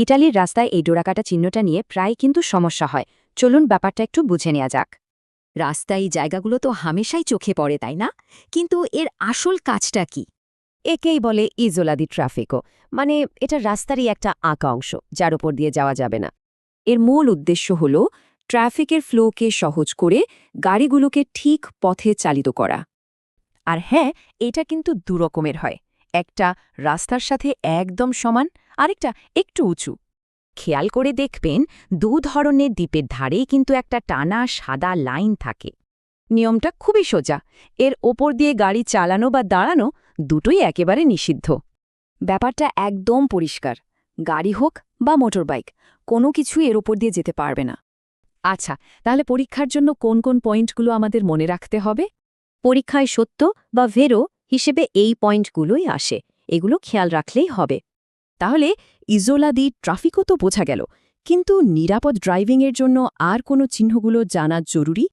ইটালির রাস্তায় এই ডোরাকাটা চিহ্নটা নিয়ে প্রায় কিন্তু সমস্যা হয়। চলুন ব্যাপারটা একটু বুঝে নেওয়া যাক। রাস্তায় এই জায়গাগুলো তো হামেশাই চোখে পড়ে, তাই না? কিন্তু এর আসল কাজটা কি? একেই বলে ইজোলা দি ট্রাফিকো, মানে এটা রাস্তারই একটা আঁকা অংশ যার উপর দিয়ে যাওয়া যাবে না। এর মূল উদ্দেশ্য হল ট্রাফিকের ফ্লোকে সহজ করে গাড়িগুলোকে ঠিক পথে চালিত করা। আর হ্যাঁ, এটা কিন্তু দুরকমের হয়। একটা রাস্তার সাথে একদম সমান, আরেকটা একটু উঁচু। খেয়াল করে দেখবেন ধরনের দ্বীপের ধারেই কিন্তু একটা টানা সাদা লাইন থাকে। নিয়মটা খুবই সোজা। এর ওপর দিয়ে গাড়ি চালানো বা দাঁড়ানো দুটোই একেবারে নিষিদ্ধ। ব্যাপারটা একদম পরিষ্কার। গাড়ি হোক বা মোটরবাইক, কোনো কিছুই এর ওপর দিয়ে যেতে পারবে না। আচ্ছা, তাহলে পরীক্ষার জন্য কোন কোন পয়েন্টগুলো আমাদের মনে রাখতে হবে? পরীক্ষায় সত্য বা ভেরো হিসেবে এই পয়েন্টগুলোই আসে। এগুলো খেয়াল রাখলেই হবে। তাহলে ইজোলা দি ট্রাফিকও তো বোঝা গেল, কিন্তু নিরাপদ ড্রাইভিংয়ের জন্য আর কোনো চিহ্নগুলো জানা জরুরি?